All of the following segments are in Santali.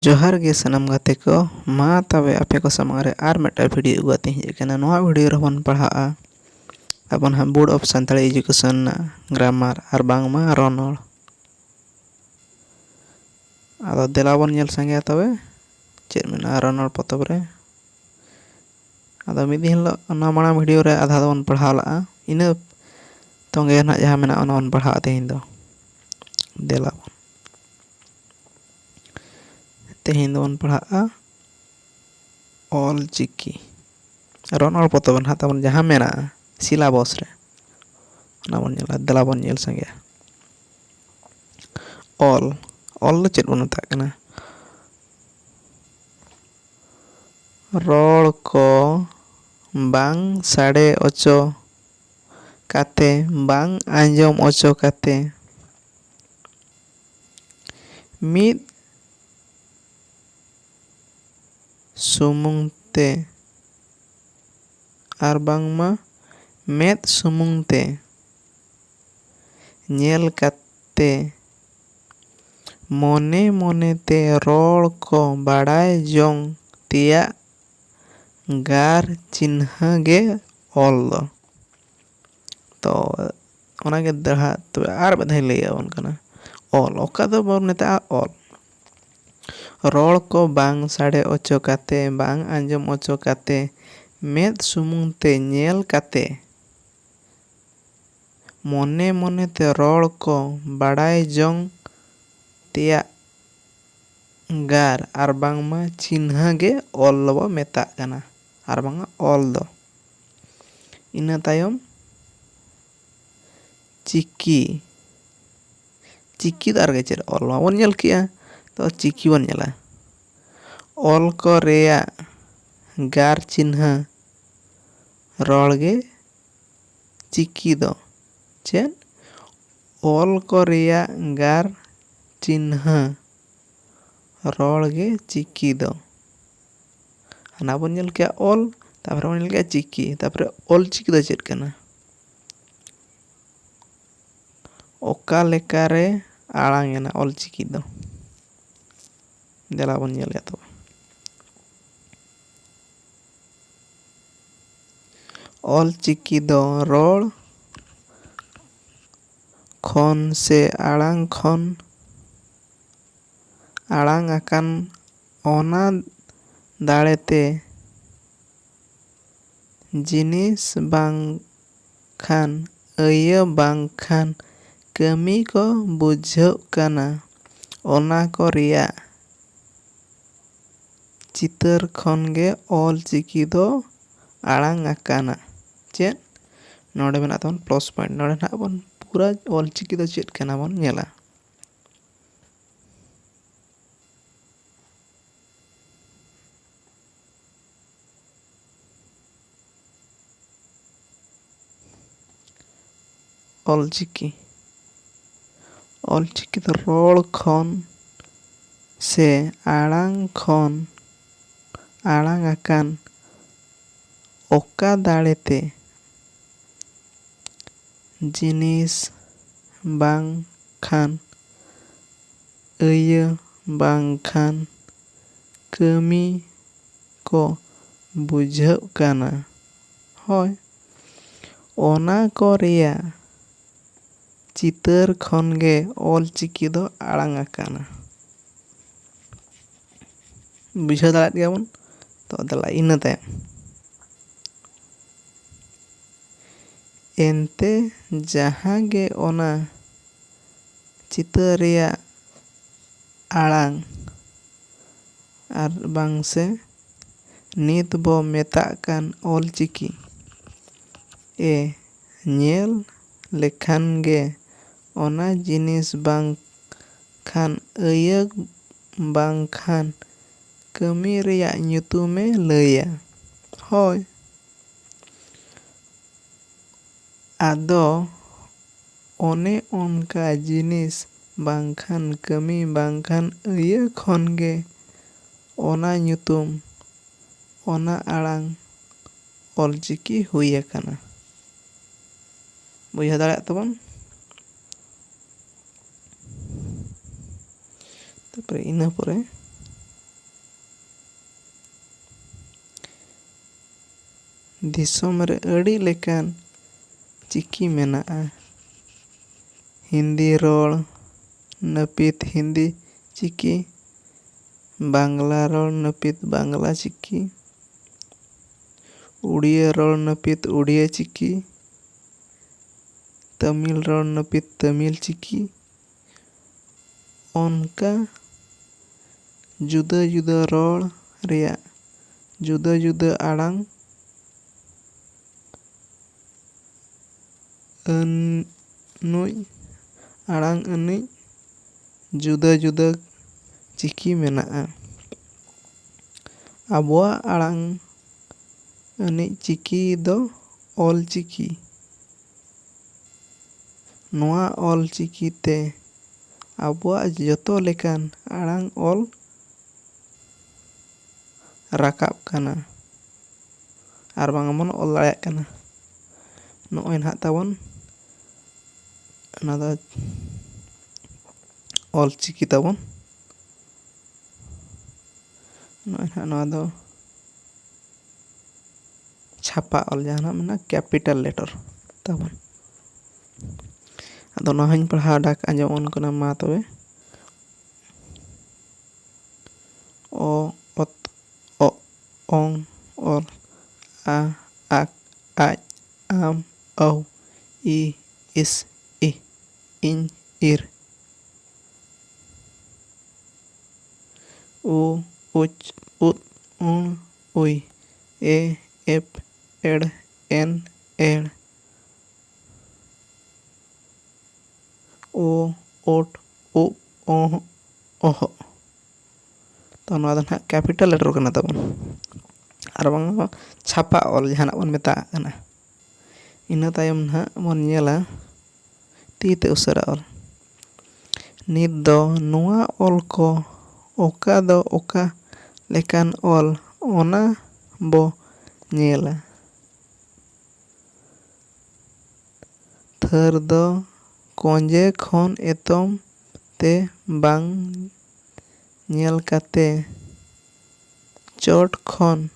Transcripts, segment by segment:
जोहार गे सनम गाते को मा तबे आपे को समारे आर मेटा वीडियो उगाते ही कना नोआ वीडियो रहबन पढ़ाआ अपन हम board of Santali education grammar आर बांगमा रोनोल आदो देलाबन नेल संगे तबे चेद मेना रोनोल पतब रे आदो मिदि हिलो ना माना वीडियो रे आधा दोन पढ़ाला इना तोंगे ना जहां मेना ओन पढ़ा तेहिन दो देलाबन तेहिन दोन पढ़ाआ ऑल चिकी रोनोल पतब ना तबन जहां मेना सिलेबस रे ना बन नेला देलाबन नेल संगे ऑल ऑल लो चेद बन मेता कना रोड़ को बांग साड़े ओचो काते बांग आंजम ओचो काते मिद सुमुंग ते आर बांगमा मेद सुमुंग ते नेल काते मोने मोने ते रोड़ को बाड़ाय जोंग तिया गार चिन्ह गे ऑल तो ओना गे दहा तो आर बधाई ले आवन कना ऑल ओका दो बन नेता ऑल रोड़ को बांग साड़े ओचो काते बांग आंजम ओचो काते मेद सुमुंग ते नेल काते मोने मोने ते रोड़ को बाड़ाय जोंग तिया गार आर बांगमा चिन्ह गे ऑल लो मेता कना आर बांगा ऑल दो इना तायम चिकी चिकी दार गे चेद ऑल वन नेल किया तो चिकी वन नेला ऑल को रेया गार चिन्ह रोड़ गे चिकी दो चेद ऑल को रेया गार चिन्ह रोड़ गे चिकी दो ना बन नेल किया ऑल तापर बन नेल किया चिकी तापर ऑल चिकी दो चेद कना ओका लेकारे आड़ांगेना ऑल चिकी दो देला बन नेल तो ऑल चिकी दो रोड़ खन से आड़ांग खन आड़ांग आकान ओना दाड़ेते जिनिस बांग खान अय बांग खान कमी को बुझो कना ओना को रिया चितर खन गे ऑल चिकी दो आड़ांग आकाना चेद नोडे मेना तबन प्लस पॉइंट नोडे ना बन पूरा ऑल चिकी दो चेद कना बन नेला ऑल चिकी तो रोड़ खन से आड़ांग खन आड़ांग आकान ओका दाड़ेते जिनिस बांग खान अय बांग खान कमी को बुझो कना होय ओना को रिया चितर खन गे ऑल चिकी दो आड़ांग आकाना बुझो दाड़ेत गयाबन तो दला इना तायम एनते जहां गे ओना चितर रिया आड़ांग आर बांग से नित बो मेता कान ऑल चिकी ए नेल लेखान गे ओना जिनिस बांग खान अय बांग खान कमी रिया ᱧᱩᱛᱩᱢᱮ लैया होय आदो ओने ओनका जिनिस बांग खान कमी बांग खान अय खन गे ओना ᱧᱩᱛᱩᱢ ओना आड़ांग ऑल चिकी हुई अकाना बुझा दाड़ेत तबन तापर इना परे दिसोम रे अड़ी लेकान चिकी मेनाआ। हिंदी रोल नपित हिंदी चिकी, बांग्ला रोल नपित बांग्ला चिकी, उड़िया रोल नपित उड़िया चिकी, तमिल रोल नपित तमिल चिकी। उनका जुदा जुदा रोल रिया जुदा जुदा आड़ांग अनुई आड़ांग अनुई जुदा जुदा चिकी मेनाआ। आबुआ आड़ांग अनुई चिकी दो ऑल चिकी। नोआ ऑल चिकी ते आबुआ जतो लेकान आड़ांग ऑल राकाब काना आर बांगबन ऑल दाड़ेयाग काना। नोय नहाग ताबन ना दो ऑल चिकी ताबन। नोय नहाग नोआ दो छापा ऑल जहां मेना कैपिटल लेटर ताबन। अदो ना हኝ पढ़ा डाक आंजमन कना मा तबे ओ ओत ओ ओंग ऑल आ आक आज आम औ ई इस इ इन इर उ उच उत उण उई ए एप एड एन एड़ ओ ओट उ ओह ओह। तो नोआ दो ना कैपिटल लेटर कना ताबन आर बांग छापा ऑल जहां बन मेता कना। इना तायम ना बन नेला तीते उसरा ऑल। नित दो नोआ ऑल को ओका दो ओका लेकान ऑल ओना बो नेला। थर दो कोंजे खन एतम ते बांग नेल काते चोट खन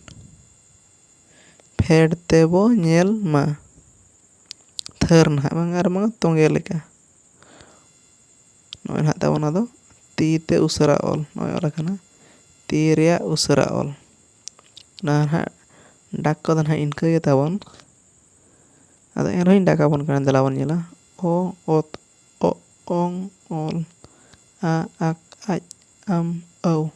फेड तेबो नेल मा। थर ना बांग आर बांग तोंगे लेका। नोय नहाग ताबन आदो तीते उसरा ऑल नोय ऑल कना ती रेया उसरा ऑल। ना डाक को ना इनका गे ताबन आदो एनरहिं डाकाबन कना देलाबन नेला ओ ओत ओ ओंग ऑल आ आक आज आम औ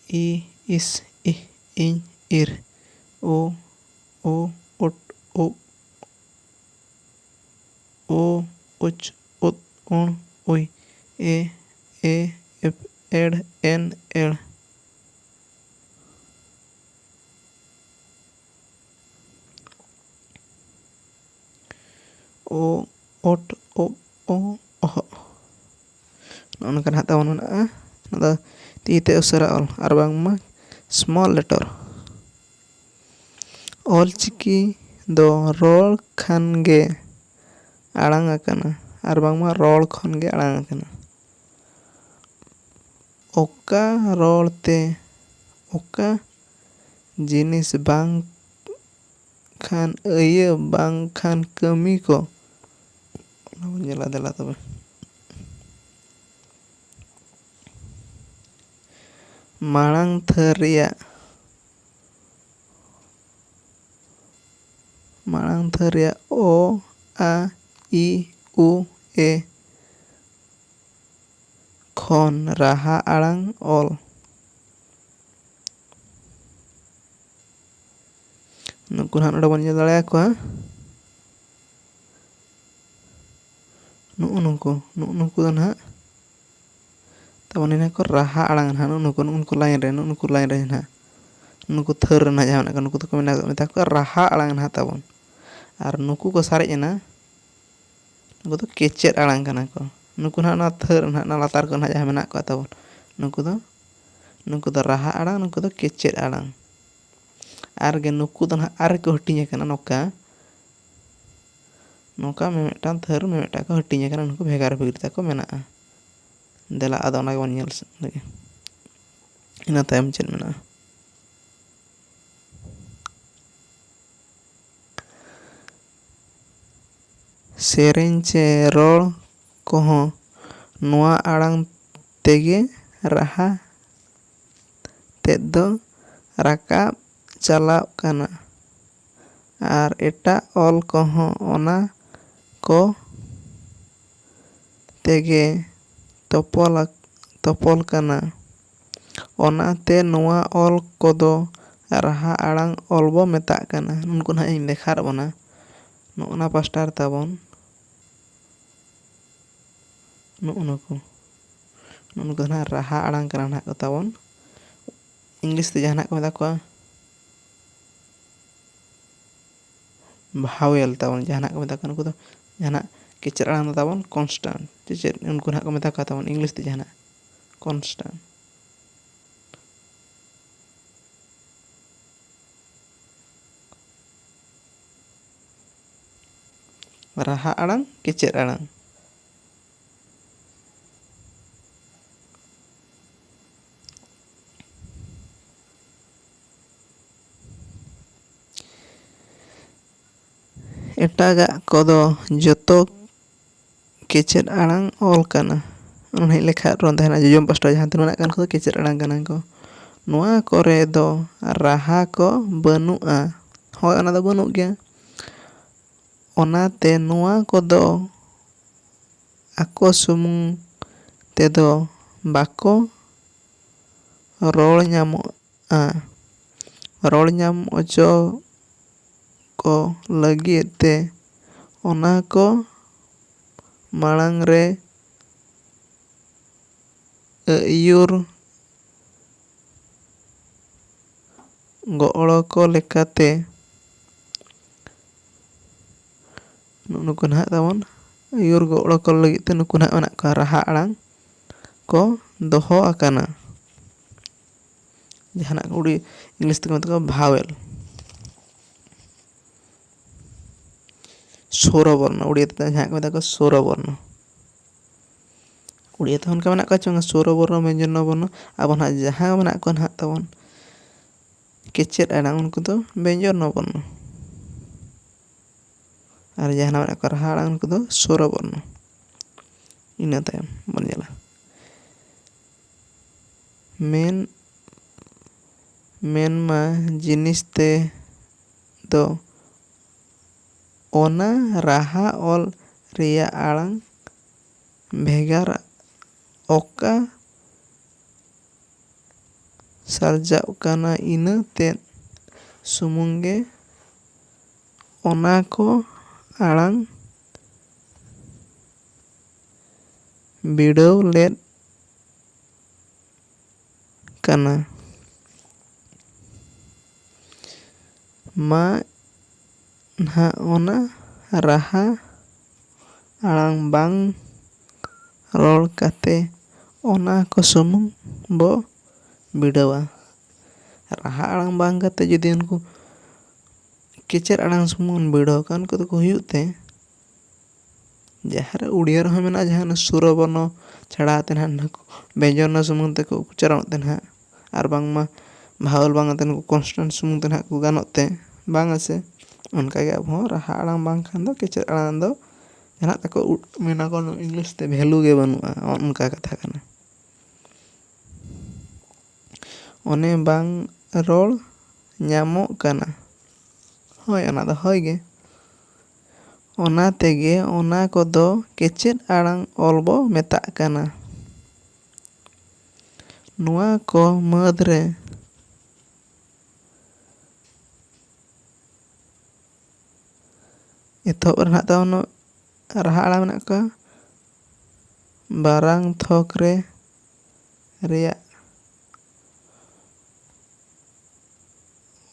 ई इस इ इन इर ओ ओ ओट ओ ओ उच उत उण उई ए एफ एड एन एड़ ओ ओट ओ ओ ओह। नोनका नहाग ताबन मेनाआ ना दो तीते उसरा ऑल आर बांगमा स्मॉल लेटर। ऑल चिकी दो रोल खान गे आड़ांग आकना आर बांगमा रोल खन गे आड़ांग आकना। ओका रोल ते ओका जिनिस बांग खान अये बांग खान कमी को नेला देला तबे माड़ांग थर रिया ओ आ ई उ ए खन राहा आड़ांग ऑल। नुकु ना नोडे बन नेल दाड़ेया कोआ नुकु दो ना तबन इना को राहा आड़ांग ना नुकु लाइन रे ना नुकु थर ना जहां ना नुकु तो को मेता को राहा आड़ांग ना ताबन। आर नुकु को सारेज ना नुकु तो केचेद आड़ांग कना को। नुकु ना थर ना लातार को ना जहां मेना को ताबन नुकु दो राहा आड़ांग नुकु दो केचेद आड़ांग। आर गे नुकु दो ना आर को हटिंग कना नोका नोका मेमेटान थर मेमेटा को हटिंग कना नुकु भेगार भेगिर ताको मेनाआ। देला आदो ना बन नेल लगे ᱤᱱᱟᱹ ᱛᱟᱭᱚᱢ ᱪᱮᱫ ᱢᱮᱱᱟᱜᱼᱟ? ᱥᱮᱨᱮᱧ ᱪᱮ ᱨᱚᱲ ᱠᱚᱦᱚᱸ ᱱᱚᱣᱟ ᱟᱲᱟᱝ ᱛᱮᱜᱮ ᱨᱟᱦᱟ ᱛᱮᱫ ᱫᱚ ᱨᱟᱠᱟᱵ ᱪᱟᱞᱟᱜ ᱠᱟᱱᱟ ᱟᱨ ᱮᱴᱟᱜ ᱚᱞ ᱠᱚᱦᱚᱸ ᱚᱱᱟ ᱠᱚ ᱛᱮᱜᱮ ᱛᱚᱯᱚᱞ ᱠᱟᱱᱟ᱾ ᱚᱱᱟᱛᱮ ᱱᱚᱣᱟ ᱚᱞ ᱠᱚᱫᱚ ᱨᱟᱦᱟ ᱟᱲᱟᱝ ᱚᱞ ᱵᱚ ᱢᱮᱛᱟᱜ ᱠᱟᱱᱟ᱾ ᱱᱩᱱᱠᱩ ᱱᱟᱦᱟᱜ ᱤᱧ ᱫᱮᱠᱷᱟᱣ ᱵᱚᱱᱟ ᱱᱚᱜᱼᱚᱱᱟ ᱯᱟᱥᱴᱟ ᱨᱮ ᱛᱟᱵᱚᱱ ᱱᱩᱠᱩ ᱱᱟᱦᱟᱜ ᱨᱟᱦᱟ ᱟᱲᱟᱝ ᱠᱟᱱᱟ ᱱᱟᱦᱟᱜ ko ᱛᱟᱵᱚᱱ᱾ ᱤᱝᱞᱤᱥ ᱛᱮ ᱡᱟᱦᱟᱱᱟᱜ ko ᱢᱮᱛᱟ ᱠᱚᱣᱟ ᱵᱷᱟᱣᱮᱞ ᱛᱟᱵᱚᱱ, ᱡᱟᱦᱟᱱᱟᱜ ko ᱢᱮᱛᱟ ᱠᱚᱣᱟ ᱱᱩᱠᱩ ᱫᱚ ᱡᱟᱦᱟᱱᱟᱜ ᱠᱮᱪᱮᱫ ᱟᱲᱟᱝ ᱫᱚ ᱛᱟᱵᱚᱱ ᱠᱚᱱᱥᱴᱟᱱᱴ ᱥᱮ ᱪᱮᱫ ᱩᱱᱠᱩ ᱱᱟᱦᱟᱜ ko ᱢᱮᱛᱟ ᱠᱚᱣᱟ ᱛᱟᱵᱚᱱ ᱤᱝᱞᱤᱥ ᱛᱮ ᱡᱟᱦᱟᱱᱟᱜ ᱠᱚᱱᱥᱴᱟᱱᱴ᱾ ᱨᱟᱦᱟ ᱟᱲᱟᱝ ᱠᱮᱪᱮᱫ ᱟᱲᱟᱝ ᱮᱴᱟᱜᱟᱜ ᱠᱚᱫᱚ ᱡᱚᱛᱚ ᱠᱮᱪᱮᱫ ᱟᱲᱟᱝ ᱚᱞ ᱠᱟᱱᱟ᱾ ᱚᱱᱟ ᱦᱮᱡ ᱞᱮᱠᱷᱟᱡ ᱨᱚᱲ ᱛᱟᱦᱮᱱᱟ ᱡᱚᱡᱚᱢ ᱯᱟᱥᱴᱟ ᱡᱟᱦᱟᱸ ᱛᱤᱱᱟᱹᱜ ᱢᱮᱱᱟᱜ ᱠᱟᱱ ᱠᱚ ᱠᱮᱪᱮᱫ ᱟᱲᱟᱝ ᱠᱟᱱᱟ ᱠᱚ᱾ ᱱᱚᱣᱟ ᱠᱚᱨᱮ ᱫᱚ ᱨᱟᱦᱟ ᱠᱚ ᱵᱟᱹᱱᱩᱜᱼᱟ᱾ ᱦᱳᱭ ᱚᱱᱟ ᱫᱚ ᱵᱟᱹᱱᱩᱜ ᱜᱮᱭᱟ᱾ ᱚᱱᱟᱛᱮ ᱱᱚᱣᱟ ᱠᱚᱫᱚ ᱟᱠᱚ ᱥᱩᱢᱩᱝ ᱛᱮᱫᱚ ᱵᱟᱠᱚ ᱨᱚᱲ ᱧᱟᱢᱚᱜᱼᱟ᱾ ᱨᱚᱲ ᱧᱟᱢ ᱚᱪᱚ ᱠᱚ ᱞᱟᱹᱜᱤᱫ ᱛᱮ ᱚᱱᱟ ᱠᱚ ᱢᱟᱲᱟᱝ ᱨᱮ ᱟᱹᱭᱩᱨ ᱜᱚᱲᱚ ᱠᱚ ᱞᱮᱠᱟᱛᱮ ᱱᱩᱠᱩ ᱱᱟᱦᱟᱜ ᱛᱟᱵᱚᱱ ᱟᱹᱭᱩᱨ ᱜᱚᱲᱚ ᱠᱚ ᱞᱟᱹᱜᱤᱫ ᱛᱮ ᱱᱩᱠᱩ ᱱᱟᱦᱟᱜ ᱢᱮᱱᱟᱜ ᱠᱚᱣᱟ ᱨᱟᱦᱟ ᱟᱲᱟᱝ ᱠᱚ ᱫᱚᱦᱚ ᱟᱠᱟᱱᱟ᱾ ᱡᱟᱦᱟᱱᱟᱜ ᱤᱝᱞᱤᱥ ᱛᱮᱠᱚ ᱢᱮᱛᱟ ᱠᱚᱣᱟ ᱵᱷᱟᱣᱮᱞ᱾ ᱥᱚᱨᱚ ᱵᱚᱨᱱᱚ ᱩᱲᱤᱭᱟ ᱛᱮᱫᱚ ᱡᱟᱦᱟᱸ ko ᱢᱮᱛᱟ ᱠᱚᱣᱟ ᱥᱚᱨᱚ ᱵᱚᱨᱱᱚ᱾ ᱩᱲᱤᱭᱟ ᱛᱮᱦᱚᱸ ᱚᱱᱠᱟ ᱢᱮᱱᱟᱜ ᱠᱚᱣᱟ ᱪᱚᱝ ᱥᱚᱨᱚ ᱵᱚᱨᱱᱚ ᱵᱮᱧᱡᱚᱱᱚ ᱵᱚᱨᱱᱚ᱾ ᱟᱵᱚ ᱱᱟᱦᱟᱜ ᱡᱟᱦᱟᱸ ᱢᱮᱱᱟᱜ ᱠᱚᱣᱟ ᱱᱟᱦᱟᱜ ᱛᱟᱵᱚᱱ ᱠᱮᱪᱮᱫ ᱟᱲᱟᱝ ᱩᱱᱠᱩ ᱫᱚ ᱵᱮᱧᱡᱚᱱᱚ ᱵᱚᱨᱱᱚ ᱟᱨ ᱡᱟᱦᱟᱸ ᱢᱮᱱᱟᱜ ᱠᱚᱣᱟ ᱨᱟᱦᱟ ᱟᱲᱟᱝ ᱩᱱᱠᱩ ᱫᱚ ᱥᱚᱨᱚ ᱵᱚᱨᱱᱚ᱾ ᱤᱱᱟᱹ ᱛᱟᱭᱚᱢ ᱵᱚᱱ ᱧᱮᱞᱟ ᱢᱮᱱᱢᱟ ᱡᱤᱱᱤᱥ ᱛᱮ ᱫᱚ ᱚᱱᱟ ᱨᱟᱦᱟ ᱚᱞ ᱨᱮᱭᱟᱜ ᱟᱲᱟᱝ ᱵᱷᱮᱜᱟᱨ ᱚᱠᱟ ᱥᱟᱨᱡᱟᱜ ᱠᱟᱱᱟ ᱤᱱᱟᱹ ᱛᱮᱫ ᱥᱩᱢᱩᱝ ᱜᱮ ᱚᱱᱟ ᱠᱚ ᱟᱲᱟᱝ ᱵᱤᱰᱟᱹᱣ ᱞᱮᱫ ᱠᱟᱱᱟ᱾ ᱢᱟ ᱱᱟᱦᱟᱜ ᱚᱱᱟ ᱨᱟᱦᱟ ᱟᱲᱟᱝ ᱵᱟᱝ ᱨᱚᱲ ᱠᱟᱛᱮ ᱚᱱᱟ ᱠᱚ ᱥᱩᱢᱩᱝ ᱵᱚ ᱵᱤᱰᱟᱹᱣᱟ᱾ ᱨᱟᱦᱟ ᱟᱲᱟᱝ ᱵᱟᱝ ᱠᱟᱛᱮ ᱡᱩᱫᱤ ᱩᱱᱠᱩ ᱠᱮᱪᱮᱫ ᱟᱲᱟᱝ ᱥᱩᱢᱩᱝ ᱵᱤᱰᱟᱹᱣ ᱠᱷᱟᱱ ᱩᱱᱠᱩ ᱫᱚᱠᱚ ᱦᱩᱭᱩᱜ ᱛᱮ ᱡᱟᱦᱟᱸ ᱨᱮ ᱩᱲᱤᱭᱟ ᱨᱮᱦᱚᱸ ᱢᱮᱱᱟᱜᱼᱟ ᱡᱟᱦᱟᱸ ᱥᱩᱨᱚ ᱵᱚᱨᱱᱚ ᱪᱷᱟᱲᱟ ᱠᱟᱛᱮ ᱱᱟᱦᱟᱜ ᱵᱮᱧᱡᱚᱱᱚ ᱥᱩᱢᱩᱝ ᱛᱮᱠᱚ ᱩᱪᱪᱟᱨᱚᱱᱚᱜ ᱛᱮ ᱱᱟᱦᱟᱜ ᱟᱨ ᱵᱟᱝᱢᱟ ᱵᱷᱟᱣᱮᱞ ᱵᱟᱝ ᱠᱟᱛᱮ ᱱᱩᱠᱩ ᱠᱚᱱᱥᱴᱟᱱᱴ ᱥᱩᱢᱩᱝ ᱛᱮ ᱱᱟᱦᱟᱜ ᱠᱚ ᱜᱟᱱᱚᱜ ᱛᱮ ᱵᱟᱝ ᱟ ᱥᱮ ᱚᱱᱠᱟᱜᱮ ᱟᱵᱚ ᱦᱚᱸ ᱨᱟᱦᱟ ᱟᱲᱟᱝ ᱵᱟᱝᱠᱷᱟᱱ ᱫᱚ ᱠᱮᱪᱮᱫ ᱟᱲᱟᱝ ᱫᱚ ᱡᱟᱦᱟᱱᱟᱜ ᱛᱟᱠᱚ ᱢᱮᱱᱟᱠᱚ ᱤᱝᱞᱤᱥ ᱛᱮ ᱵᱷᱮᱞᱩ ᱜᱮ ᱵᱟᱹᱱᱩᱜᱼᱟ ᱚᱱᱠᱟ ᱠᱟᱛᱷᱟ ᱠᱟᱱᱟ᱾ ᱚᱱᱮ ᱵᱟᱝ ᱨᱚᱲ ᱧᱟᱢᱚᱜ ᱠᱟᱱᱟ᱾ ᱦᱳᱭ ᱚᱱᱟ ᱫᱚ ᱦᱳᱭ ᱜᱮ᱾ ᱚᱱᱟ ᱛᱮᱜᱮ ᱚᱱᱟ ᱠᱚᱫᱚ ᱠᱮᱪᱮᱫ ᱟᱲᱟᱝ ᱚᱞ ᱵᱚ ᱢᱮᱛᱟᱜ ᱠᱟᱱᱟ᱾ ᱱᱚᱣᱟ ᱠᱚ ᱢᱩᱫᱽᱨᱮ ᱮᱛᱚᱦᱚᱵ ᱨᱮ ᱱᱟᱦᱟᱜ ᱛᱟᱵᱚᱱ ᱨᱟᱦᱟ ᱟᱲᱟᱝ ᱢᱮᱱᱟᱜ ᱠᱚᱣᱟ ᱵᱟᱨᱟᱝ ᱛᱷᱚᱠ ᱨᱮᱭᱟᱜ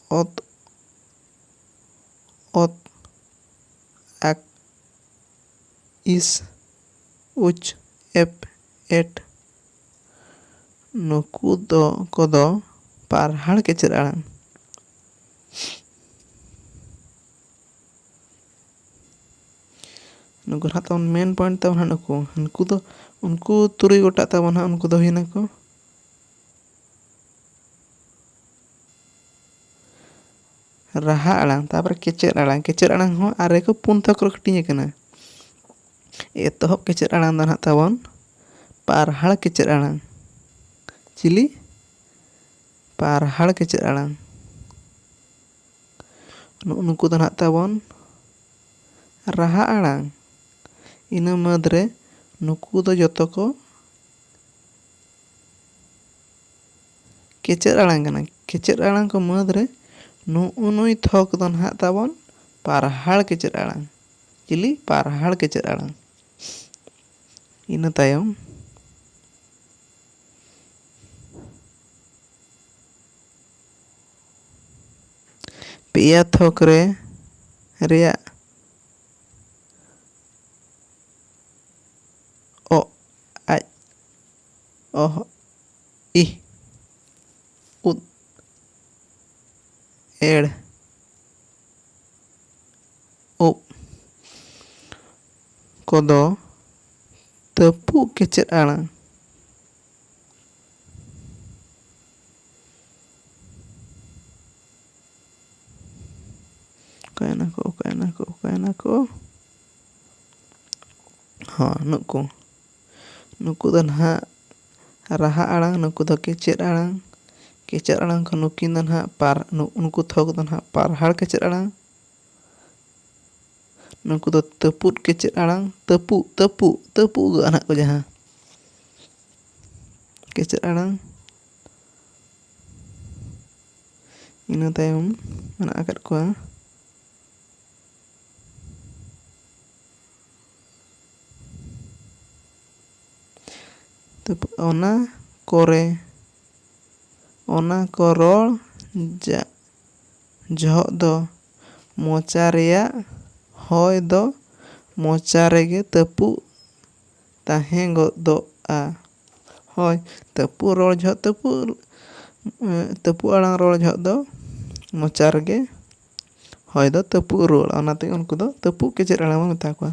ᱚᱛ ᱟᱠ ᱤᱥ ᱩᱪ ᱮᱯ ᱮᱴ ᱱᱩᱠᱩ ᱠᱚᱫᱚ ᱯᱟᱨᱦᱟᱲ ᱠᱮᱪᱮᱫ ᱟᱲᱟᱝ᱾ ᱱᱩᱠᱩ ᱱᱟᱦᱟᱜ ᱛᱟᱵᱚᱱ ᱢᱮᱱ ᱯᱚᱭᱮᱱᱴ ᱛᱟᱵᱚᱱ ᱦᱟᱸᱜ ᱱᱩᱠᱩ ᱫᱚ ᱩᱱᱠᱩ ᱛᱩᱨᱩᱭ ᱜᱚᱴᱟᱜ ᱛᱟᱵᱚᱱ ᱦᱟᱸᱜ ᱩᱱᱠᱩ ᱫᱚ ᱦᱩᱭᱱᱟᱠᱚ राहा आड़ांग तापर केचेर आड़ांग हो आरे को पुन थक रो कटिंग कना एतहब केचेर आड़ांग दा ताबन पारहाड़ केचेर आड़ांग चिली पारहाड़ केचेर आड़ांग नुकु दा ताबन राहा आड़ांग इना मदरे नुकु दो जतो को केचेर आड़ांग को मदरे नुई थक दो ताबन पारहाड़ केचेर आड़ांग चिली पारहाड़ केचेर आड़ांग इना तायम पेया थक रे रेया ओ आ ओह इ उद एड़ ओ कोदो तपु केचेर आड़ांग कहना को हाँ नुकु दो ना राहा आड़ांग नुकु दो केचेर आड़ांग को नुकिन दो ना नुकु थक दो ना पारहाड़ केचेर आड़ांग नुकु दो तपुद केचेर आड़ांग तपु गाना को जहाँ केचेर आड़ांग इना तायम मना आकाद को ओना को रोल जहग दो मोचा रेया होय दो मोचा रेगे तपु ताहें गोदोआ होय तपु रोल जहग तपु आड़ांग रोल जहग दो मोचा रेगे होय दो तपु रोल ओनाते उनको दो तपु केचेर आड़ांग बो मेता को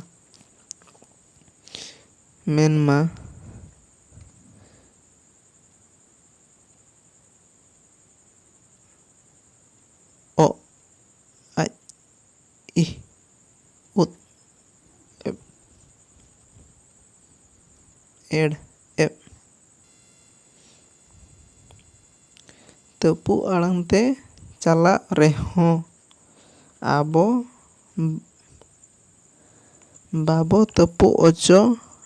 मेनमा ओ आ इ उद एड़ ए तपु आड़ांग ते चला रेहो आबो बाबो तपु ओचो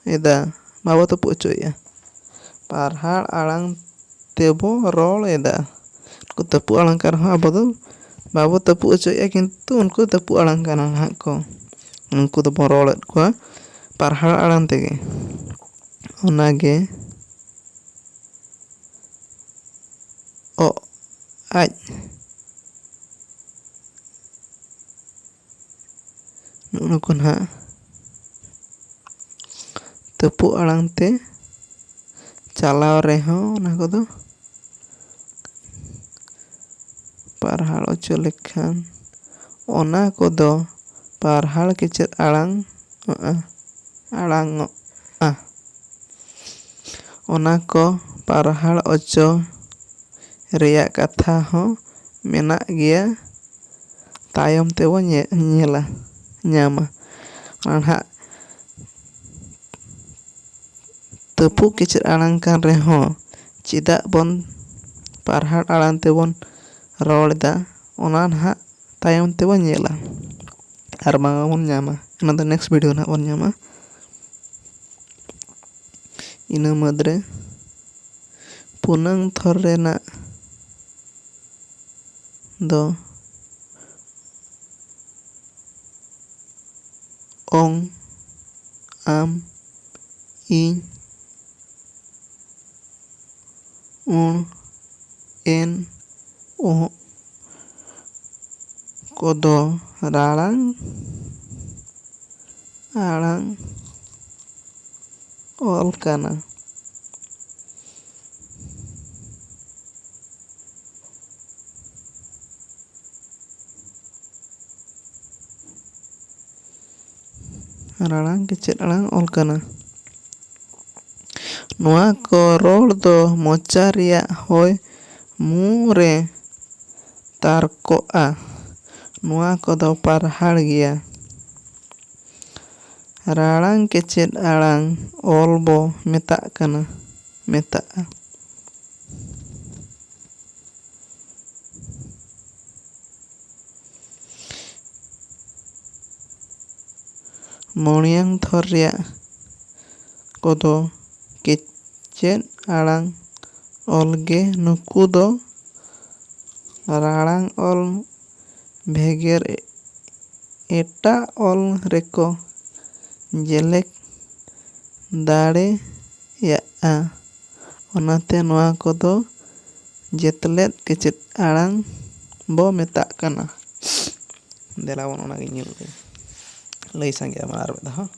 एदा बाबो तपु ओचो या पारहाड़ आड़ांग तेबो रोल एदा को तपु आड़ांग कर हो आबो दो बाबो तपु ओचो या किंतु उनको तपु आड़ांग करना हां को उनको तो रोल को पारहाड़ आड़ांग तेगे ओनागे ओ आज नुको ना तपु आड़ांग ते चलाव रेहो ओना को दो पारहाड़ ओचो लेखान ओना को दो पारहाड़ केचेर आड़ांग ओना को पारहाड़ ओचो रेया कथा हो मेना गया तायम ते वो नेला ᱧᱟᱢᱟ ᱟᱨ तपु केचेर आड़ांग कान रेहो चेदा बन पारहाड़ आड़ांग तेबन रोड़ा ओना ना तायम तेबन नेला आर बांगबन ᱧᱟᱢᱟ ᱚᱱᱟ ᱫᱚ नेक्स्ट वीडियो ना बन ᱧᱟᱢᱟ इना मदरे पुनंग थर रेना दो ओं आम इन उन एन ओ कोदो राड़ांग आड़ांग ऑल काना राड़ांग केचेर आड़ांग ऑल काना नुआ को रोल दो मोचा रिया होय मुरे तारकोआ ᱱᱚᱣᱟ ᱠᱚᱫᱚ ᱯᱟᱨᱦᱟᱲ ᱜᱮᱭᱟ᱾ ᱨᱟᱲᱟᱝ ᱠᱮᱪᱮᱫ ᱟᱲᱟᱝ ᱚᱞ ᱵᱚ ᱢᱮᱛᱟᱜᱼᱟ᱾ ᱢᱚᱬᱤᱭᱟᱝ ᱛᱷᱚᱨ ᱨᱮᱭᱟᱜ ᱠᱚᱫᱚ ᱠᱮᱪᱮᱫ ᱟᱲᱟᱝ ᱚᱞ ᱜᱮ ᱱᱩᱠᱩ ᱫᱚ ᱨᱟᱲᱟᱝ ᱚᱞ ᱵᱷᱮᱜᱮᱨ ᱮᱴᱟᱜ ᱚᱞ ᱨᱮᱠᱚ ᱡᱮᱞᱮᱠ ᱫᱟᱲᱮᱭᱟᱜᱼᱟ᱾ ᱚᱱᱟᱛᱮ ᱱᱚᱣᱟ ᱠᱚᱫᱚ ᱡᱮᱛᱮᱞᱮᱫ ᱠᱮᱪᱮᱫ ᱟᱲᱟᱝ ᱵᱚ ᱢᱮᱛᱟᱜ ᱠᱟᱱᱟ᱾ ᱫᱮᱞᱟᱵᱚᱱ ᱚᱱᱟᱜᱤᱧ ᱞᱟᱹᱭ ᱥᱟᱸᱜᱮᱭᱟ ᱟᱨ ᱢᱤᱫ ᱫᱷᱟᱣ᱾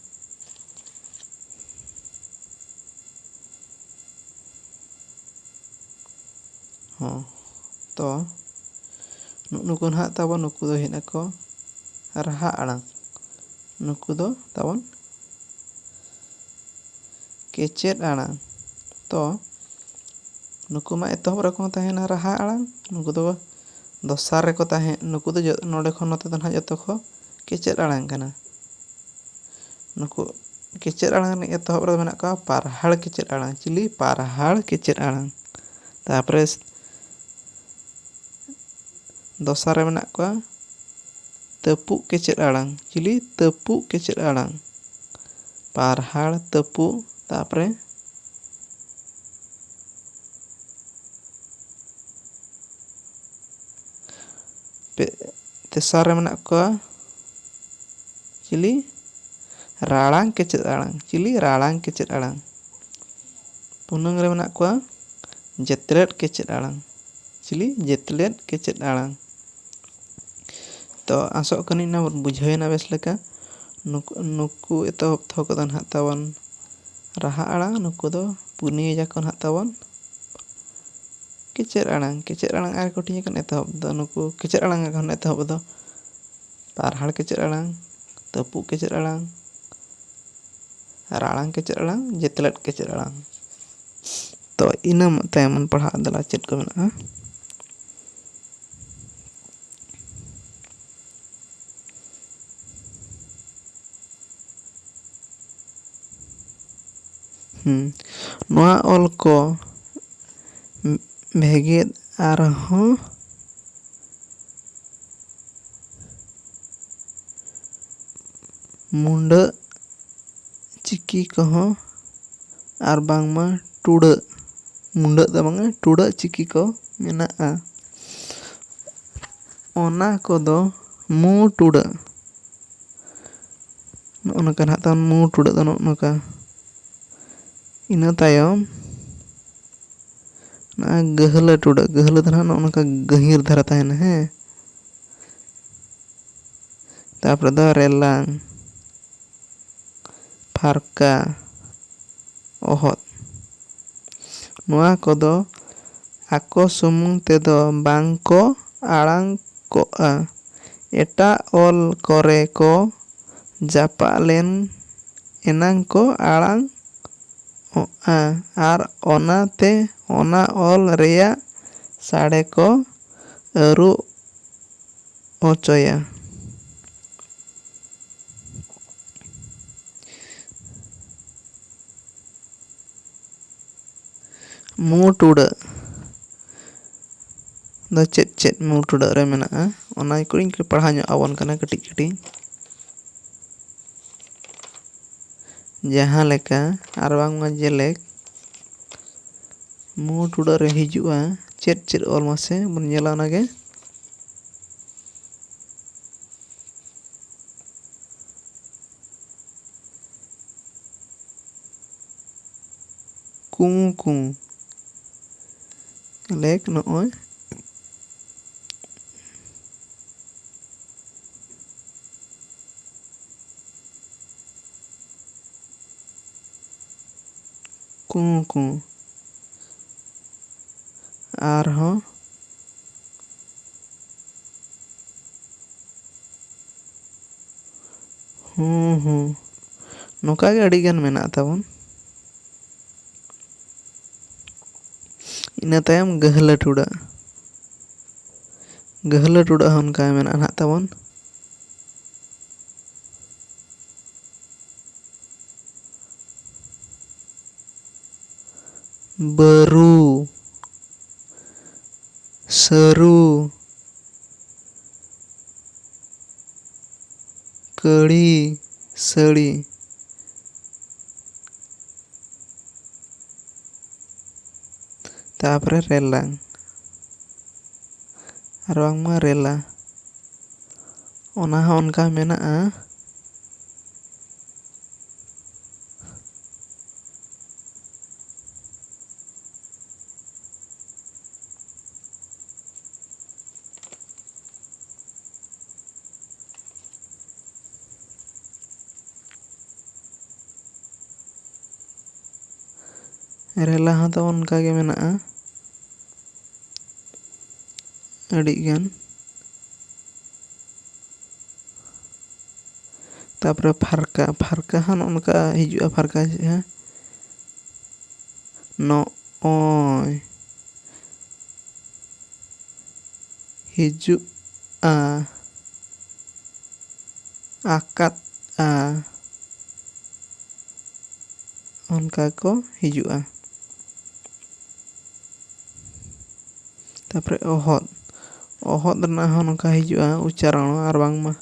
ᱛᱚ ᱱᱩᱠᱩ ᱱᱟᱦᱟᱜ ᱛᱟᱵᱚᱱ ᱱᱩᱠᱩ ᱫᱚ ᱦᱮᱡ ᱱᱟᱠᱚ ᱨᱟᱦᱟ ᱟᱲᱟᱝ, ᱱᱩᱠᱩ ᱫᱚ ᱛᱟᱵᱚᱱ ᱠᱮᱪᱮᱫ ᱟᱲᱟᱝ᱾ ᱛᱚ ᱱᱩᱠᱩ ᱢᱟ ᱮᱛᱚᱦᱚᱵ ᱨᱮᱠᱚ ᱛᱟᱦᱮᱱᱟ ᱨᱟᱦᱟ ᱟᱲᱟᱝ, ᱱᱩᱠᱩ ᱫᱚ ᱫᱚᱥᱟᱨ ᱨᱮᱠᱚ ᱱᱩᱠᱩ ᱫᱚ ᱱᱚᱰᱮ ᱠᱷᱚᱱ ᱱᱚᱛᱮ ᱫᱚ ᱱᱟᱦᱟᱜ ᱡᱚᱛᱚ ᱠᱚ ᱠᱮᱪᱮᱫ ᱟᱲᱟᱝ ᱠᱟᱱᱟ᱾ ᱱᱩᱠᱩ ᱠᱮᱪᱮᱫ ᱟᱲᱟᱝ ᱨᱤᱱᱤᱡ ᱮᱛᱚᱦᱚᱵ ᱨᱮ ᱢᱮᱱᱟᱜ ᱠᱚᱣᱟ ᱯᱟᱨᱦᱟᱲ ᱠᱮᱪᱮᱫ ᱟᱲᱟᱝ᱾ ᱪᱤᱞᱤ? ᱯᱟᱨᱦᱟᱲ ᱠᱮᱪᱮᱫ ᱟᱲᱟᱝ᱾ ᱛᱟᱯᱚᱨᱮ ᱫᱚᱥᱟᱨ ᱨᱮ ᱢᱮᱱᱟᱜ ᱠᱚᱣᱟ ᱛᱟᱹᱯᱩᱜ ᱠᱮᱪᱮᱫ ᱟᱲᱟᱝ᱾ ᱪᱤᱞᱤ? ᱛᱟᱹᱯᱩᱜ ᱠᱮᱪᱮᱫ ᱟᱲᱟᱝ᱾ ᱯᱟᱨᱦᱟᱲ, ᱛᱟᱹᱯᱩᱜ, ᱛᱟᱯᱚᱨᱮ ᱛᱮᱥᱟᱨ ᱨᱮ ᱢᱮᱱᱟᱜ ᱠᱚᱣᱟ ᱪᱤᱞᱤ? ᱨᱟᱲᱟᱝ ᱠᱮᱪᱮᱫ ᱟᱲᱟᱝ᱾ ᱪᱤᱞᱤ? ᱨᱟᱲᱟᱝ ᱠᱮᱪᱮᱫ ᱟᱲᱟᱝ᱾ ᱯᱩᱱᱟᱝ ᱨᱮ ᱢᱮᱱᱟᱜ ᱠᱚᱣᱟ ᱡᱮᱛᱮᱞᱮᱫ ᱠᱮᱪᱮᱫ ᱟᱲᱟᱝ᱾ ᱪᱤᱞᱤ? ᱡᱮᱛᱮᱞᱮᱫ ᱠᱮᱪᱮᱫ ᱟᱲᱟᱝ᱾ ᱛᱚ ᱟᱥᱚᱜ ᱠᱟᱹᱱᱟᱹᱧ ᱱᱚᱣᱟ ᱵᱩᱡᱷᱟᱹᱣᱮᱱᱟ ᱵᱮᱥ ᱞᱮᱠᱟ᱾ ᱱᱩᱠᱩ ᱮᱛᱚᱦᱚᱵ ᱠᱚᱫᱚ ᱱᱟᱦᱟᱜ ᱛᱟᱵᱚᱱ ᱨᱟᱦᱟ ᱟᱲᱟᱝ, ᱱᱩᱠᱩ ᱫᱚ ᱯᱩᱱᱭᱟᱹ ᱡᱟᱠᱚ ᱱᱟᱦᱟᱜ ᱛᱟᱵᱚᱱ ᱠᱮᱪᱮᱫ ᱟᱲᱟᱝ᱾ ᱠᱮᱪᱮᱫ ᱟᱲᱟᱝ ᱟᱨ ᱠᱚᱴᱤ ᱠᱟᱱ ᱮᱛᱚᱦᱚᱵ ᱫᱚ ᱱᱩᱠᱩ ᱠᱮᱪᱮᱫ ᱟᱲᱟᱝ ᱠᱷᱚᱱ ᱮᱛᱚᱦᱚᱵ ᱫᱚ ᱯᱟᱨᱦᱟᱲ ᱠᱮᱪᱮᱫ ᱟᱲᱟᱝ, ᱛᱟᱹᱯᱩᱜ ᱠᱮᱪᱮᱫ ᱟᱲᱟᱝ, ᱨᱟᱲᱟᱝ ᱠᱮᱪᱮᱫ ᱟᱲᱟᱝ, ᱡᱮᱛᱮᱞᱮᱫ ᱠᱮᱪᱮᱫ ᱟᱲᱟᱝ᱾ ᱛᱚ ᱤᱱᱟᱹ ᱛᱟᱭᱚᱢ ᱵᱚᱱ ᱯᱟᱲᱦᱟᱜ ᱫᱮᱞᱟ ᱪᱮᱫ ᱠᱚ ᱢᱮᱱᱟᱜᱼᱟ᱾ ᱱᱚᱣᱟ ᱚᱞ ᱠᱚ ᱵᱷᱮᱜᱮᱫ ᱟᱨᱦᱚᱸ ᱢᱩᱰᱟᱹᱜ ᱪᱤᱠᱤ ᱠᱚᱦᱚᱸ ᱟᱨ ᱵᱟᱝᱢᱟ ᱴᱩᱰᱟᱹᱜ, ᱢᱩᱰᱟᱹᱜ ᱫᱚ ᱵᱟᱝᱟ ᱴᱩᱰᱟᱹᱜ ᱪᱤᱠᱤ ᱠᱚ ᱢᱮᱱᱟᱜᱼᱟ᱾ ᱚᱱᱟ ᱠᱚᱫᱚ ᱢᱩ-ᱴᱩᱰᱟᱹᱜ᱾ ᱱᱚᱜᱼᱚ ᱱᱚᱝᱠᱟ ᱱᱟᱦᱟᱜ ᱛᱟᱵᱚᱱ ᱢᱩ-ᱴᱩᱰᱟᱹᱜ ᱫᱚ ᱱᱚᱜᱼᱚ ᱱᱚᱝᱠᱟ᱾ ᱤᱱᱟᱹ ᱛᱟᱭᱚᱢ ᱜᱟᱹᱦᱞᱟᱹ ᱴᱩᱰᱟᱹᱜ᱾ ᱜᱟᱹᱦᱞᱟᱹ ᱫᱚ ᱱᱟᱦᱟᱜ ᱱᱚᱜᱼᱚ ᱱᱚᱝᱠᱟ ᱜᱟᱹᱦᱤᱨ ᱫᱷᱟᱨᱟ ᱛᱟᱦᱮᱱᱟ ᱦᱮᱸ᱾ ᱛᱟᱯᱚᱨᱮ ᱫᱚ ᱨᱮᱞᱟᱝ, ᱯᱷᱟᱨᱠᱟ, ᱚᱦᱚᱫ᱾ ᱱᱚᱣᱟ ᱠᱚᱫᱚ ᱟᱠᱚ ᱥᱩᱢᱩᱝ ᱛᱮᱫᱚ ᱵᱟᱝ ᱠᱚ ᱟᱲᱟᱝ ᱠᱚᱜᱼᱟ, ᱮᱴᱟᱜ ᱚᱞ ᱠᱚᱨᱮ ᱠᱚ ᱡᱟᱯᱟᱜ ᱞᱮᱱ ᱮᱱᱟᱝ ᱠᱚ ᱟᱲᱟᱝ ᱚᱜᱼᱟ ᱟᱨ ᱚᱱᱟᱛᱮ ᱚᱱᱟ ᱚᱞ ᱨᱮᱭᱟᱜ ᱥᱟᱰᱮ ᱠᱚ ᱟᱹᱨᱩ ᱦᱚᱪᱚᱭᱟ᱾ ᱢᱩ-ᱴᱩᱰᱟᱹᱜ ᱫᱚ ᱪᱮᱫ ᱢᱩ-ᱴᱩᱰᱟᱹᱜ ᱨᱮ ᱢᱮᱱᱟᱜᱼᱟ ᱚᱱᱟ ᱠᱚᱧ ᱯᱟᱲᱦᱟᱣ ᱧᱚᱜ ᱟᱵᱚᱱ ᱠᱟᱱᱟ ᱠᱟᱹᱴᱤᱡ ᱠᱟᱹᱴᱤᱡ᱾ ᱡᱟᱦᱟᱸ ᱞᱮᱠᱟ ᱟᱨ ᱵᱟᱝᱢᱟ ᱡᱮᱞᱮᱠ ᱢᱩ-ᱴᱩᱰᱟᱹᱜ ᱨᱮ ᱦᱤᱡᱩᱜᱼᱟ ᱪᱮᱫ ᱚᱞ ᱢᱟᱥᱮ ᱵᱚᱱ ᱧᱮᱞᱟ ᱚᱱᱟᱜᱮ᱾ ᱠᱩᱸ-ᱠᱩᱸ ᱞᱮᱠ ᱱᱚᱜᱼᱚᱭ ᱠᱩᱸ-ᱠᱩᱸ ᱟᱨᱦᱚᱸ ᱦᱩᱸ ᱱᱚᱝᱠᱟ ᱜᱮ ᱟᱹᱰᱤ ᱜᱟᱱ ᱢᱮᱱᱟᱜ ᱛᱟᱵᱚᱱ᱾ ᱤᱱᱟᱹ ᱛᱟᱭᱚᱢ ᱜᱟᱹᱦᱞᱟᱹ ᱴᱩᱰᱟᱹᱜ᱾ ᱜᱟᱹᱦᱞᱟᱹ ᱴᱩᱰᱟᱹᱜ ᱦᱚᱸ ᱚᱱᱠᱟ ᱢᱮᱱᱟᱜᱼᱟ ᱱᱟᱦᱟᱜ ᱛᱟᱵᱚᱱ ᱵᱟᱹᱨᱩ, ᱥᱟᱹᱨᱩ, ᱠᱟᱹᱲᱤ, ᱥᱟᱹᱲᱤ, ᱛᱟᱯᱚᱨᱮ ᱨᱮᱞᱟᱝ ᱟᱨ ᱵᱟᱝᱢᱟ ᱨᱮᱞᱟ ᱚᱱᱟ ᱦᱚᱸ ᱚᱱᱠᱟ ᱢᱮᱱᱟᱜᱼᱟ ᱨᱮᱞᱟ ᱦᱚᱸ ᱛᱟᱵᱚᱱ ᱚᱱᱠᱟ ᱜᱮ ᱢᱮᱱᱟᱜᱼᱟ ᱟᱹᱰᱤ ᱜᱟᱱ ᱛᱟᱯᱚᱨᱮ ᱯᱷᱟᱨᱠᱟ ᱦᱚᱸ ᱱᱚᱝᱠᱟ ᱦᱤᱡᱩᱜᱼᱟ ᱯᱷᱟᱨᱠᱟ ᱱᱚᱜᱼᱚᱭ ᱦᱤᱡᱩᱜᱼᱟ ᱟᱠᱟᱫᱼᱟ ᱚᱱᱠᱟ ᱠᱚ ᱦᱤᱡᱩᱜᱼᱟ ᱛᱟᱯᱚᱨᱮ ᱚᱦᱚᱫ ᱨᱮᱱᱟᱜ ᱦᱚᱸ ᱱᱚᱝᱠᱟ ᱦᱤᱡᱩᱜᱼᱟ ᱩᱪᱪᱟᱨᱚᱱ ᱟᱨ ᱵᱟᱝᱢᱟ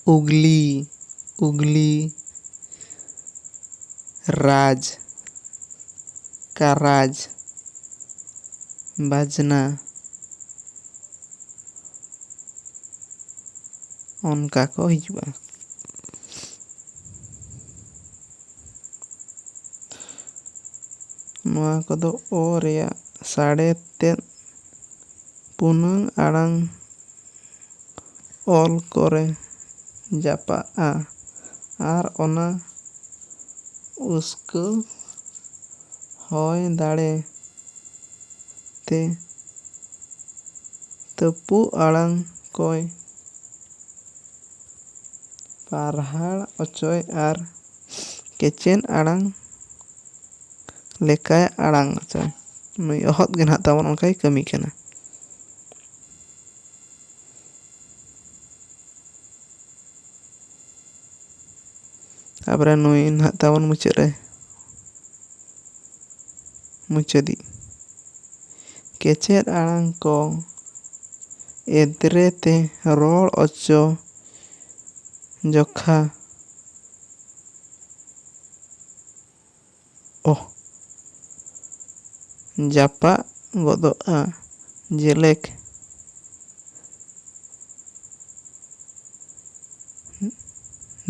ᱩᱜᱽᱞᱤ, ᱨᱟᱡᱽ, ᱠᱟᱨᱟᱡᱽ, ᱵᱟᱡᱽᱱᱟ ᱚᱱᱠᱟ ᱠᱚ ᱦᱤᱡᱩᱜᱼᱟ ᱱᱚᱣᱟ ᱠᱚᱫᱚ ᱚ ᱨᱮᱭᱟᱜ ᱥᱟᱰᱮ ᱛᱮᱫ ᱯᱩᱱᱟᱹᱜ ᱟᱲᱟᱝ ᱚᱞ ᱠᱚᱨᱮ ᱡᱟᱯᱟᱜᱼᱟ ᱟᱨ ᱚᱱᱟ ᱩᱥᱠᱟᱹᱣ ᱦᱚᱭ ᱫᱟᱲᱮ ᱛᱮ ᱛᱟᱹᱯᱩᱜ ᱟᱲᱟᱝ ᱠᱚᱭ ᱯᱟᱨᱦᱟᱲ ᱚᱪᱚᱭ ᱟᱨ ᱠᱮᱪᱮᱫ ᱟᱲᱟᱝ ᱞᱮᱠᱟᱭ ᱟᱲᱟᱝ ᱚᱪᱚᱭ ᱱᱩᱭ ᱚᱦᱚᱫ ᱜᱮ ᱱᱟᱦᱟᱜ ᱛᱟᱵᱚᱱ ᱚᱱᱠᱟᱭ ᱠᱟᱹᱢᱤ ᱠᱟᱱᱟ ᱛᱟᱯᱚᱨᱮ ᱱᱩᱭ ᱱᱟᱦᱟᱜ ᱛᱟᱵᱚᱱ ᱢᱩᱪᱟᱹᱫ ᱨᱮ ᱢᱩᱪᱟᱹᱫᱤᱡ ᱠᱮᱪᱮᱫ ᱟᱲᱟᱝ ᱠᱚ ᱮᱫᱽᱨᱮ ᱛᱮ ᱨᱚᱲ ᱚᱪᱚ ᱡᱚᱠᱷᱟ ᱡᱟᱯᱟᱜ ᱜᱚᱫᱚᱜᱼᱟ ᱡᱮᱞᱮᱠ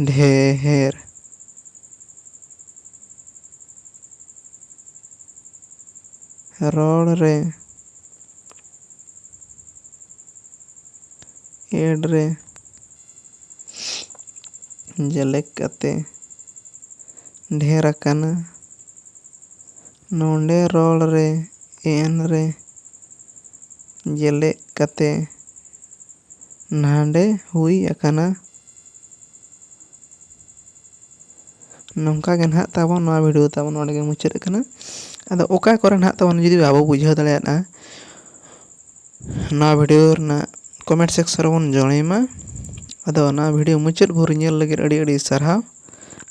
ᱰᱷᱮᱨ ᱨᱚᱲ ᱨᱮ ᱮᱰ ᱨᱮ ᱡᱮᱞᱮᱠ ᱠᱟᱛᱮ ᱰᱷᱮᱨ ᱟᱠᱟᱱᱟ ᱱᱚᱰᱮ ᱨᱚᱲ ᱨᱮ ᱮᱱ ᱨᱮ ᱡᱮᱞᱮᱠ ᱠᱟᱛᱮ ᱱᱟᱸᱰᱮ ᱦᱩᱭ ᱟᱠᱟᱱᱟ ᱱᱚᱝᱠᱟ ᱜᱮ ᱱᱟᱦᱟᱜ ᱛᱟᱵᱚᱱ ᱱᱚᱣᱟ ᱵᱷᱤᱰᱤᱭᱳ ᱛᱟᱵᱚᱱ ᱱᱚᱸᱰᱮ ᱜᱮ ᱢᱩᱪᱟᱹᱫ ᱟᱠᱟᱱᱟ ᱟᱫᱚ ᱚᱠᱟ ᱠᱚᱨᱮ ᱱᱟᱦᱟᱜ ᱛᱟᱵᱚᱱ ᱡᱩᱫᱤ ᱵᱟᱵᱚ ᱵᱩᱡᱷᱟᱹᱣ ᱫᱟᱲᱮᱭᱟᱜᱼᱟ ᱱᱚᱣᱟ ᱵᱷᱤᱰᱤᱭᱳ ᱨᱮᱱᱟᱜ ᱠᱚᱢᱮᱱᱴ ᱥᱮᱠᱥᱚᱱ ᱨᱮᱵᱚᱱ ᱡᱚᱲᱮ ᱢᱟ ᱟᱫᱚ ᱱᱚᱣᱟ ᱵᱷᱤᱰᱤᱭᱳ ᱢᱩᱪᱟᱹᱫ ᱵᱷᱳᱨ ᱧᱮᱞ ᱞᱟᱹᱜᱤᱫ ᱟᱹᱰᱤ ᱥᱟᱨᱦᱟᱣ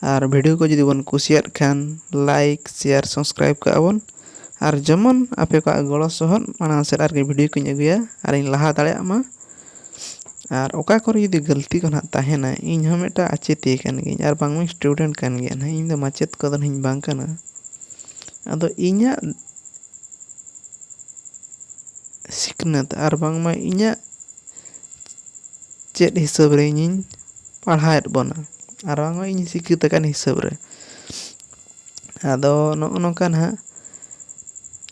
ᱟᱨ ᱵᱷᱤᱰᱤᱭᱳ ko ᱡᱩᱫᱤ ᱵᱚᱱ ᱠᱩᱥᱤᱭᱟᱫ ᱠᱷᱟᱱ ᱞᱟᱭᱤᱠ ᱥᱮᱭᱟᱨ ᱥᱟᱵᱥᱠᱨᱟᱭᱤᱵ ᱠᱟᱜᱼᱟ ᱵᱚᱱ ᱟᱨ ᱡᱮᱢᱚᱱ ᱟᱯᱮ ᱠᱚᱣᱟᱜ ᱜᱚᱲᱚ ᱥᱚᱦᱚᱫ ᱢᱟᱲᱟᱝ ᱥᱮᱫ ᱟᱨᱠᱤ ᱵᱷᱤᱰᱤᱭᱳ ᱠᱚᱧ ᱟᱹᱜᱩᱭᱟ ᱟᱨᱤᱧ ᱞᱟᱦᱟ ᱫᱟᱲᱮᱭᱟᱜ ᱢᱟ ᱟᱨ ᱚᱠᱟ ᱠᱚᱨᱮ ᱡᱩᱫᱤ ᱜᱟᱹᱞᱛᱤ ᱠᱚ ᱱᱟᱦᱟᱜ ᱛᱟᱦᱮᱱᱟ ᱤᱧ ᱦᱚᱸ ᱢᱤᱫᱴᱟᱝ ᱟᱪᱮᱫᱤᱭᱟᱹ ᱠᱟᱱ ᱜᱤᱭᱟᱹᱧ ᱟᱨ ᱵᱟᱝᱢᱟ ᱥᱴᱩᱰᱮᱱᱴ ᱠᱟᱱ ᱜᱤᱭᱟᱹᱧ ᱱᱟᱦᱟᱜ ᱤᱧ ᱫᱚ ᱢᱟᱪᱮᱫ ᱠᱚᱫᱚ ᱱᱟᱦᱟᱜ ᱤᱧ ᱵᱟᱝ ᱠᱟᱱᱟ ᱟᱫᱚ ᱤᱧᱟᱹᱜ ᱥᱤᱠᱷᱱᱟᱹᱛ ᱟᱨ ᱵᱟᱝᱢᱟ ᱤᱧᱟᱹᱜ ᱪᱮᱫ ᱦᱤᱥᱟᱹᱵ ᱨᱮ ᱤᱧᱤᱧ ᱯᱟᱲᱦᱟᱣᱮᱫ ᱵᱚᱱᱟ ᱟᱨ ᱵᱟᱝᱢᱟ ᱤᱧ ᱥᱤᱠᱷᱤᱛ ᱟᱠᱟᱱ ᱦᱤᱥᱟᱹᱵ ᱨᱮ ᱟᱫᱚ ᱱᱚᱜᱼᱚ ᱱᱚᱝᱠᱟ ᱱᱟᱦᱟᱜ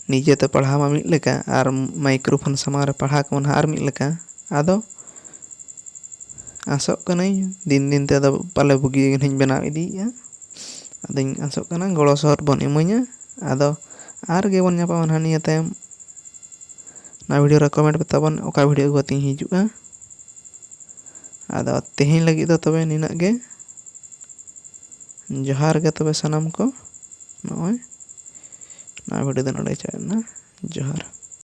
ᱱᱤᱡᱮᱛᱮ ᱯᱟᱲᱦᱟᱣ ᱢᱟ ᱢᱤᱫ ᱞᱮᱠᱟ ᱟᱨ ᱢᱟᱭᱠᱨᱳᱯᱷᱳᱱ ᱥᱟᱢᱟᱝ ᱨᱮ ᱯᱟᱲᱦᱟᱣ ᱠᱚ ᱱᱟᱦᱟᱜ ᱟᱨ ᱢᱤᱫ ᱞᱮᱠᱟ ᱟᱫᱚ ᱟᱥᱚᱜ ᱠᱟᱹᱱᱟᱹᱧ ᱫᱤᱱ ᱫᱤᱱ ᱛᱮ ᱟᱫᱚ ᱯᱟᱞᱮ ᱵᱩᱜᱤ ᱜᱮ ᱱᱟᱦᱟᱜ ᱤᱧ ᱵᱮᱱᱟᱣ ᱤᱫᱤᱭᱮᱜᱼᱟ ᱟᱫᱚᱧ ᱟᱥᱚᱜ ᱠᱟᱱᱟ ᱜᱚᱲᱚ ᱥᱚᱦᱚᱫ ᱵᱚᱱ ᱤᱢᱟᱹᱧᱟ ᱟᱫᱚ ᱟᱨ ᱜᱮᱵᱚᱱ ᱧᱟᱯᱟᱢᱟ ᱱᱟᱦᱟᱜ ᱱᱤᱭᱟᱹ ᱛᱟᱭᱚᱢ ᱱᱚᱣᱟ ᱵᱷᱤᱰᱤᱭᱳ ᱨᱮ ᱠᱚᱢᱮᱱᱴ ᱛᱟᱵᱚᱱ ᱚᱠᱟ ᱵᱷᱤᱰᱤᱭᱳ ᱟᱹᱜᱩ ᱠᱟᱛᱮᱧ ᱦᱤᱡᱩᱜᱼᱟ ᱟᱫᱚ ᱛᱮᱦᱮᱧ ᱞᱟᱹᱜᱤᱫ ᱫᱚ ᱛᱚᱵᱮ ᱱᱤᱱᱟᱹᱜ ᱜᱮ ᱡᱚᱦᱟᱨ ᱜᱮ ᱛᱚᱵᱮ ᱥᱟᱱᱟᱢ ᱠᱚ ᱱᱚᱜᱼᱚᱭ ᱱᱚᱣᱟ ᱵᱷᱤᱰᱤᱭᱳ ᱫᱚ ᱱᱚᱰᱮ ᱪᱟᱵᱟᱭᱮᱱᱟ ᱡᱚᱦᱟᱨ